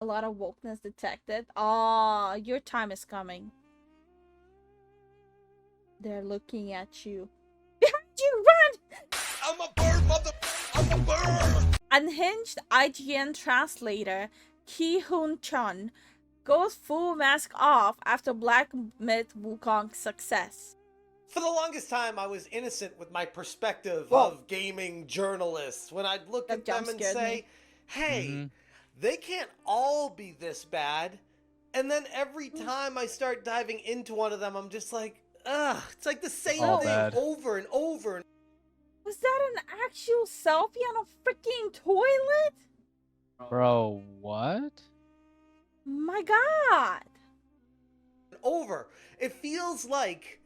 lot of wokeness detected. Ah, your time is coming. They're looking at you. Behind you, run! I'm a bird, mother. I'm a bird. Unhinged IGN translator Ki-hoon Chun goes full mask off after Black Myth Wukong success. For the longest time, I was innocent with my perspective Whoa. of gaming journalists. When I'd look That at them and jump scared say, me. hey, they can't all be this bad. And then every time I start diving into one of them, I'm just like, ugh, it's like the same All thing bad. over and over. Was that an actual selfie on a freaking toilet? Bro, what? My god. Over. It feels like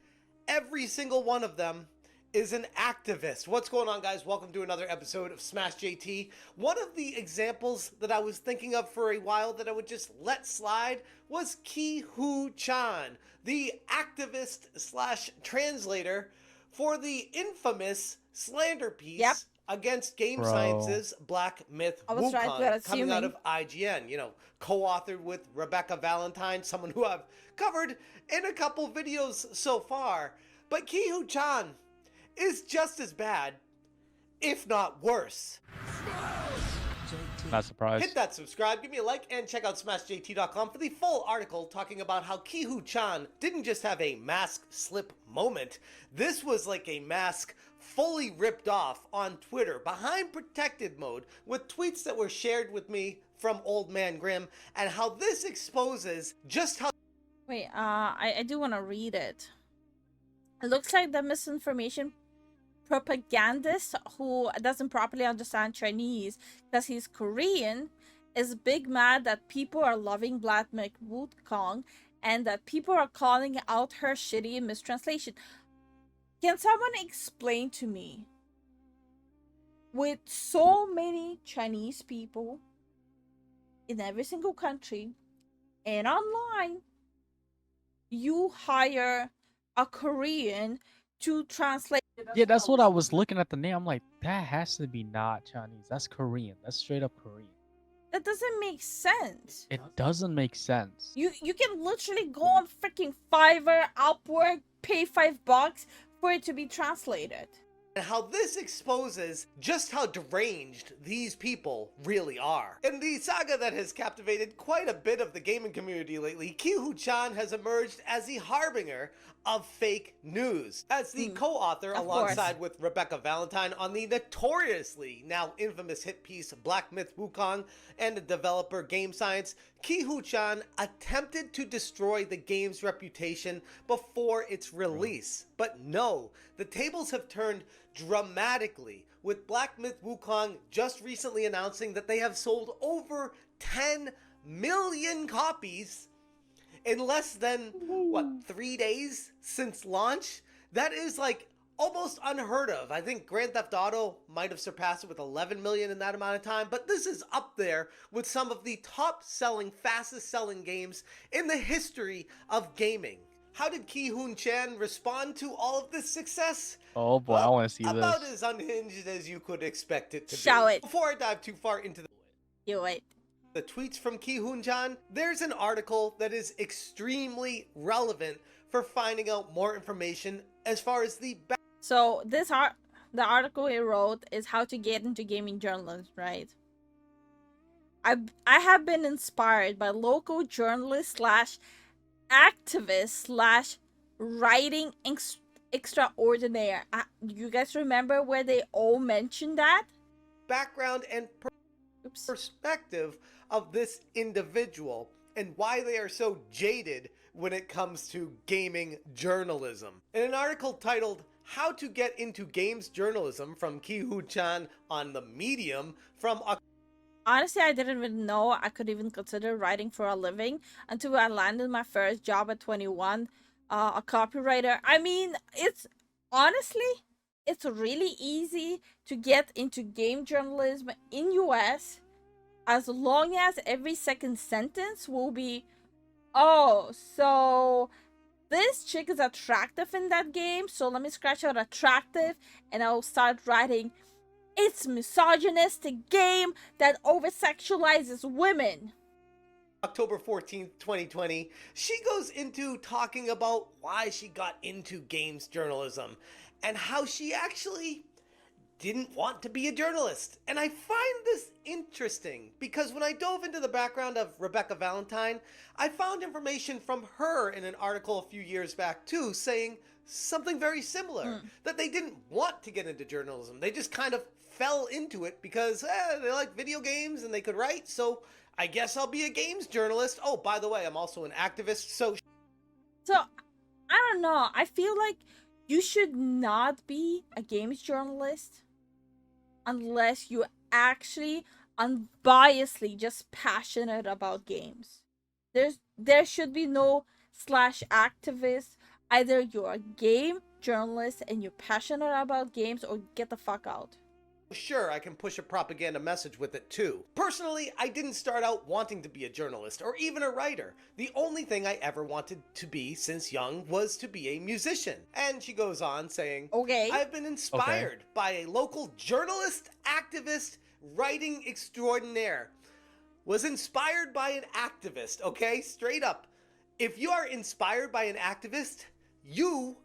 every single one of them is an activist. What's going on, guys? Welcome to another episode of Smash JT. One of the examples that I was thinking of for a while that I would just let slide was Ki-hoon Chan, the activist slash translator for the infamous slander piece against Game Science's Black Myth I was right Wukong, there coming out assuming. of IGN, you know, co-authored with Rebecca Valentine, someone who I've covered in a couple videos so far. But Ki-hoon Chan is just as bad, if not worse. Not surprised. Hit that subscribe, give me a like, and check out smashjt.com for the full article talking about how Ki-hoon Chan didn't just have a mask slip moment. This was like a mask fully ripped off on Twitter behind protected mode with tweets that were shared with me from Old Man Grimm, and how this exposes just how... Wait, I do want to read it. It looks like the misinformation propagandist who doesn't properly understand Chinese because he's Korean is big mad that people are loving Black Myth Wukong and that people are calling out her shitty mistranslation. Can someone explain to me, with so many Chinese people in every single country and online, you hire a Korean to translate? Yeah, that's what I was looking at the name. I'm like, that has to be not Chinese. That's Korean. That's straight up Korean. That doesn't make sense. It doesn't make sense. You can literally go on freaking Fiverr, Upwork, pay $5 for it to be translated. and how this exposes just how deranged these people really are. In the saga that has captivated quite a bit of the gaming community lately, Ki-hoon Chan has emerged as the harbinger of fake news. As the co-author alongside with Rebecca Valentine on the notoriously now infamous hit piece Black Myth Wukong and the developer Game Science, Ki-hoon Chan attempted to destroy the game's reputation before its release. But no, the tables have turned dramatically, with Black Myth Wukong just recently announcing that they have sold over 10 million copies in less than, what, 3 days since launch? That is like almost unheard of. I think Grand Theft Auto might have surpassed it with 11 million in that amount of time, but this is up there with some of the top selling, fastest selling games in the history of gaming. How did Ki-hoon Chan respond to all of this success? Oh boy, I want to see About this. as unhinged as you could expect it to Show be. it. Before I dive too far into Do it. the tweets from Ki-hoon Chan, there's an article that is extremely relevant for finding out more information as far as the So the article he wrote is how to get into gaming journalism, right? I have been inspired by local journalists slash activists slash writing extraordinaire. You guys remember where they all mentioned that? background and perspective of this individual and why they are so jaded when it comes to gaming journalism. In an article titled How to Get into Games Journalism from Ki-hoon Chan on the Medium from Honestly, I didn't even know I could even consider writing for a living until I landed my first job at 21, a copywriter. I mean, it's really easy to get into game journalism in US as long as every second sentence will be, oh, so this chick is attractive in that game, so let me scratch out attractive and I'll start writing, it's misogynistic game that over-sexualizes women. October 14th, 2020, she goes into talking about why she got into games journalism and how she actually didn't want to be a journalist. And I find this interesting because when I dove into the background of Rebecca Valentine, I found information from her in an article a few years back too, saying something very similar, that they didn't want to get into journalism. They just kind of fell into it because they like video games and they could write, so I guess I'll be a games journalist. Oh, by the way, I'm also an activist, so I don't know. I feel like you should not be a games journalist unless you actually unbiasedly just passionate about games. There should be no slash activist. Either you're a game journalist and you're passionate about games, or get the fuck out. sure, I can push a propaganda message with it too. Personally, I didn't start out wanting to be a journalist or even a writer. The only thing I ever wanted to be since young was to be a musician. And she goes on saying, Okay. I've been inspired by a local journalist, activist, writing extraordinaire. Was inspired by an activist, okay? Straight up. If you are inspired by an activist, you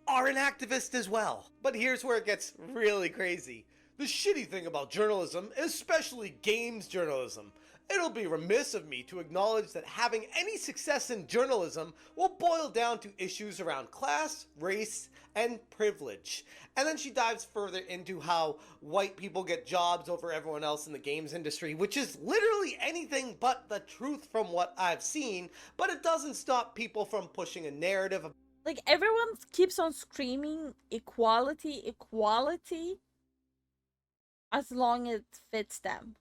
are an activist as well. But here's where it gets really crazy. The shitty thing about journalism, especially games journalism, it'll be remiss of me to acknowledge that having any success in journalism will boil down to issues around class, race, and privilege. And then she dives further into how white people get jobs over everyone else in the games industry, which is literally anything but the truth from what I've seen, but it doesn't stop people from pushing a narrative. Like, everyone keeps on screaming equality, equality, as long as it fits them.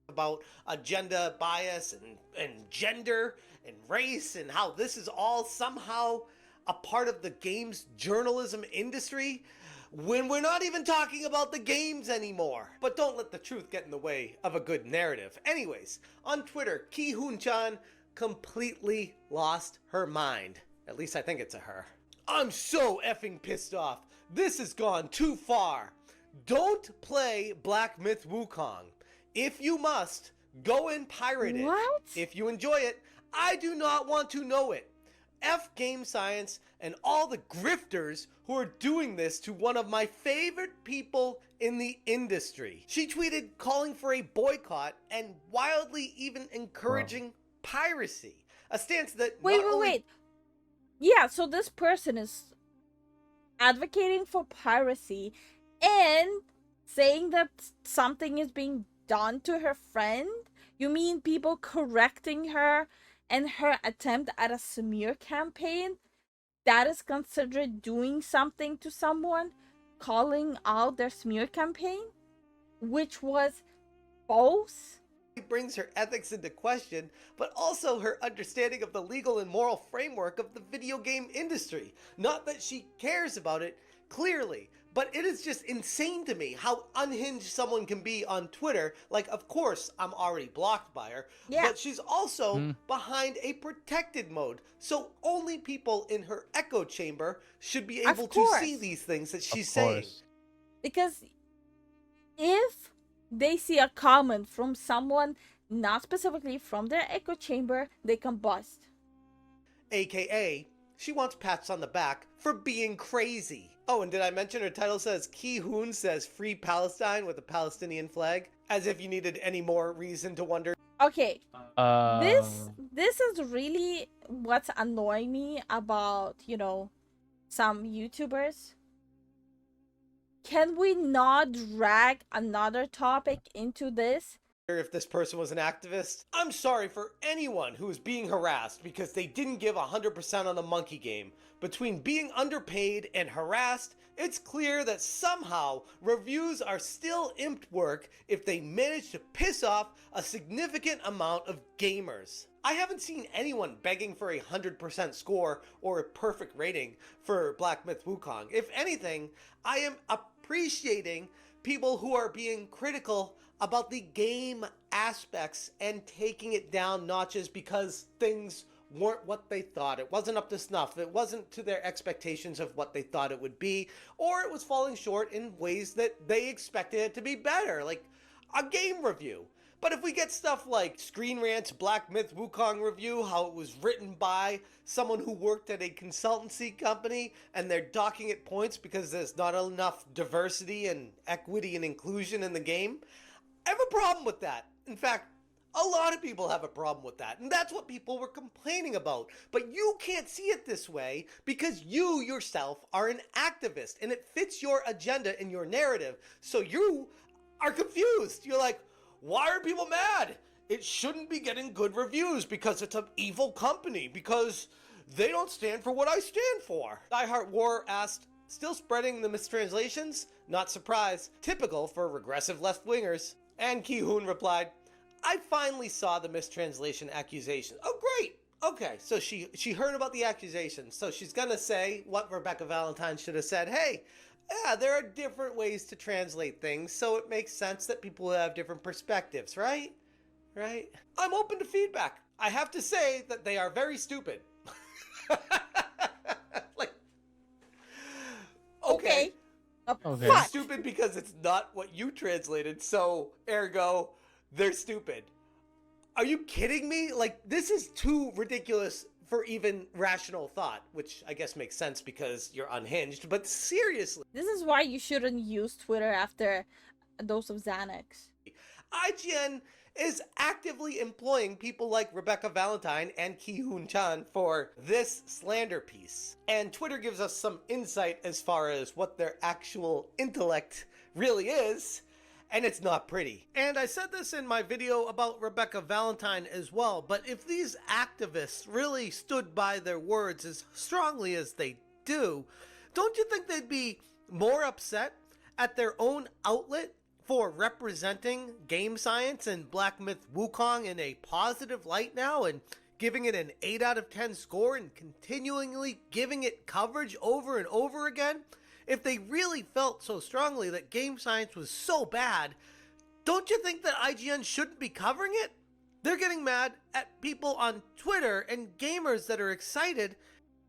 About agenda bias and gender and race and how this is all somehow a part of the games journalism industry when we're not even talking about the games anymore. But don't let the truth get in the way of a good narrative. Anyways, on Twitter, Ki Hoon-chan completely lost her mind. At least I think it's a her. I'm so effing pissed off. This has gone too far. Don't play Black Myth Wukong. If you must, go and pirate it. What? If you enjoy it, I do not want to know it. F game science and all the grifters who are doing this to one of my favorite people in the industry. She tweeted calling for a boycott and wildly even encouraging piracy. A stance that Wait. Yeah, so this person is advocating for piracy and saying that something is being done to her friend? You mean people correcting her and her attempt at a smear campaign? That is considered doing something to someone? Calling out their smear campaign? Which was false? brings her ethics into question, but also her understanding of the legal and moral framework of the video game industry. Not that she cares about it, clearly, but it is just insane to me how unhinged someone can be on Twitter. Like, of course, I'm already blocked by her, but she's also behind a protected mode. So only people in her echo chamber should be able to see these things that she's saying. Because if they see a comment from someone not specifically from their echo chamber, they can bust. AKA, she wants pats on the back for being crazy. Oh, and did I mention her title says Ki Hoon says Free Palestine with a Palestinian flag? As if you needed any more reason to wonder. Okay, this is really what's annoying me about, you know, some YouTubers. Can we not drag another topic into this? If this person was an activist, I'm sorry for anyone who is being harassed because they didn't give 100% on the monkey game. Between being underpaid and harassed, it's clear that somehow reviews are still imped work if they manage to piss off a significant amount of gamers. I haven't seen anyone begging for a 100% score or a perfect rating for Black Myth Wukong. If anything, I am appreciating people who are being critical about the game aspects and taking it down notches because things weren't what they thought. It wasn't up to snuff. It wasn't to their expectations of what they thought it would be, or it was falling short in ways that they expected it to be better, like a game review. But if we get stuff like Screen Rant's Black Myth Wukong review, how it was written by someone who worked at a consultancy company and they're docking it points because there's not enough diversity and equity and inclusion in the game, I have a problem with that. In fact, a lot of people have a problem with that, and that's what people were complaining about. But you can't see it this way because you yourself are an activist, and it fits your agenda and your narrative. So you are confused. You're like, why are people mad? It shouldn't be getting good reviews because it's an evil company, because they don't stand for what I stand for. Die Heart War asked, still spreading the mistranslations? Not surprised. Typical for regressive left-wingers. And Ki-hoon replied, I finally saw the mistranslation accusation. Oh, great. Okay, so she heard about the accusation. So she's gonna say what Rebecca Valentine should have said. Hey, yeah, there are different ways to translate things, so it makes sense that people have different perspectives, right? Right? I'm open to feedback. I have to say that they are very stupid. Like, okay. Okay. They're stupid because it's not what you translated, so ergo, they're stupid. Are you kidding me? Like, this is too ridiculous for even rational thought, which I guess makes sense because you're unhinged, but seriously. This is why you shouldn't use Twitter after a dose of Xanax. IGN is actively employing people like Rebecca Valentine and Ki-hoon Chan for this slander piece. And Twitter gives us some insight as far as what their actual intellect really is, and it's not pretty. And I said this in my video about Rebecca Valentine as well, but if these activists really stood by their words as strongly as they do, don't you think they'd be more upset at their own outlet for representing game science and Black Myth Wukong in a positive light now and giving it an 8 out of 10 score and continually giving it coverage over and over again? If they really felt so strongly that game science was so bad, don't you think that IGN shouldn't be covering it? They're getting mad at people on Twitter and gamers that are excited.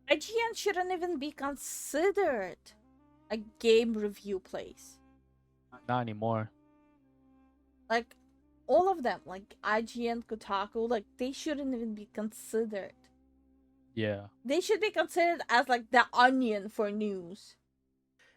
IGN shouldn't even be considered a game review place. Not anymore. Like, all of them, like IGN, Kotaku, like, they shouldn't even be considered. Yeah. They should be considered as, like, the Onion for news.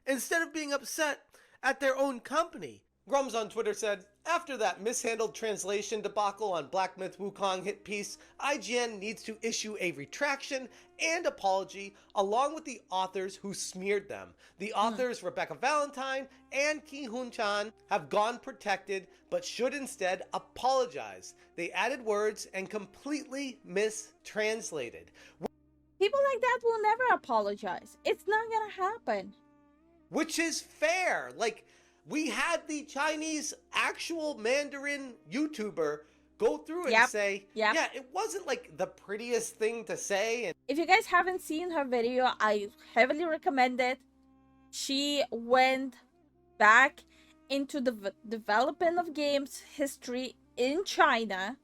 Instead of being upset at their own company. Grums on Twitter said, after that mishandled translation debacle on Black Myth Wukong hit piece, IGN needs to issue a retraction and apology along with the authors who smeared them. The authors Rebecca Valentine and Ki-hoon Chan have gone protected but should instead apologize. They added words and completely mistranslated. People like that will never apologize. It's not gonna happen. Which is fair. Like, we had the Chinese actual Mandarin YouTuber go through it and say, yeah, it wasn't like the prettiest thing to say. And if you guys haven't seen her video, I heavily recommend it. She went back into the development of games history in China.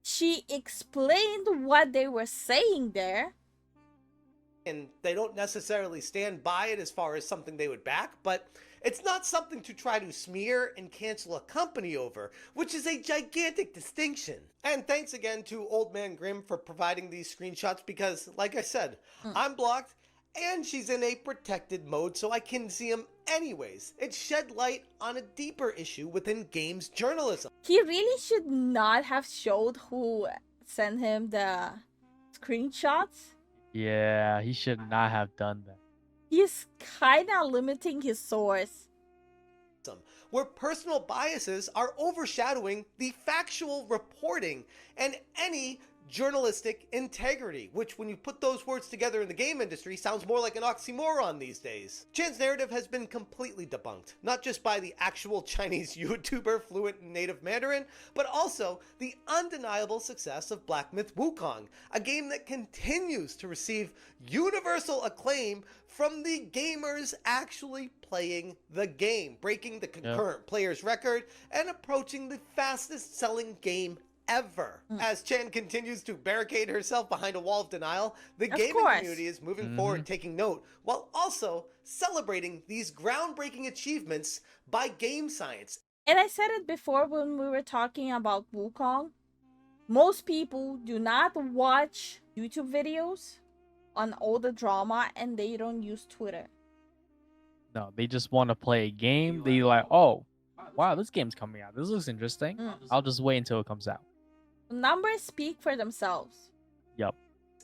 She explained what they were saying there. And they don't necessarily stand by it as far as something they would back, but it's not something to try to smear and cancel a company over, which is a gigantic distinction. And thanks again to Old Man Grimm for providing these screenshots because, like I said, I'm blocked and she's in a protected mode so I can see them anyways. It shed light on a deeper issue within games journalism. He really should not have showed who sent him the screenshots. Yeah, he should not have done that. He's kinda limiting his source. Where personal biases are overshadowing the factual reporting and any journalistic integrity, which when you put those words together in the game industry sounds more like an oxymoron these days. Chan's narrative has been completely debunked, not just by the actual Chinese YouTuber fluent in native Mandarin, but also the undeniable success of Black Myth Wukong, a game that continues to receive universal acclaim from the gamers actually playing the game, breaking the concurrent players record and approaching the fastest selling game ever. As Chan continues to barricade herself behind a wall of denial, the gaming community is moving forward, taking note, while also celebrating these groundbreaking achievements by game science. And I said it before when we were talking about Wukong. Most people do not watch YouTube videos on all the drama, and they don't use Twitter. No, they just want to play a game. They like, oh, wow, this game's coming out. This looks interesting. I'll just wait until it comes out. Numbers speak for themselves. Yep.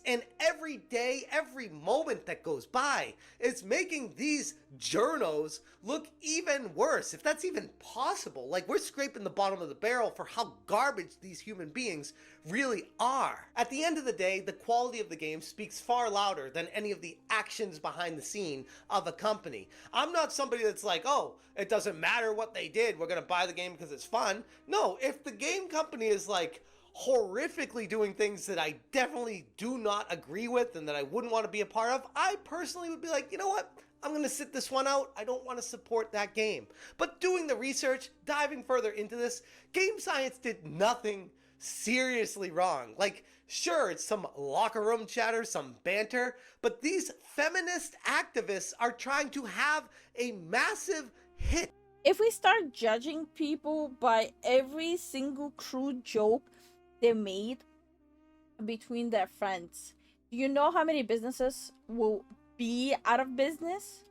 And every day, every moment that goes by is making these journos look even worse, if that's even possible. Like, we're scraping the bottom of the barrel for how garbage these human beings really are. At the end of the day, the quality of the game speaks far louder than any of the actions behind the scene of a company. I'm not somebody that's like, oh, it doesn't matter what they did, we're gonna buy the game because it's fun. No, if the game company is like horrifically doing things that I definitely do not agree with and that I wouldn't want to be a part of, I personally would be like, you know what? I'm going to sit this one out. I don't want to support that game. But doing the research, diving further into this, Game Science did nothing seriously wrong. Like, sure, it's some locker room chatter, some banter, but these feminist activists are trying to have a massive hit. If we start judging people by every single crude joke they made between their friends, do you know how many businesses will be out of business?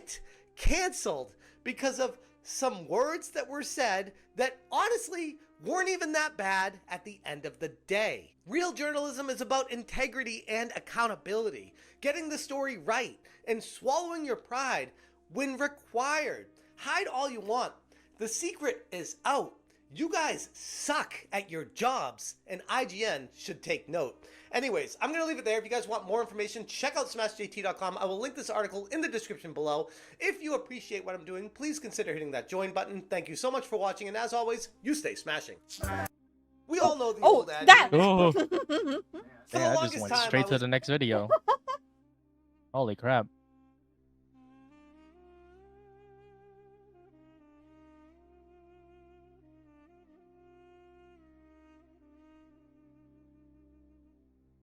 Canceled because of some words that were said that honestly weren't even that bad at the end of the day. Real journalism is about integrity and accountability, getting the story right, and swallowing your pride when required. Hide all you want. The secret is out. You guys suck at your jobs, and IGN should take note. Anyways, I'm going to leave it there. If you guys want more information, check out smashjt.com. I will link this article in the description below. If you appreciate what I'm doing, please consider hitting that join button. Thank you so much for watching, and as always, you stay smashing. We all know the old adage. That! Oh, For the yeah, I just longest went time, straight I to was the next video. Holy crap.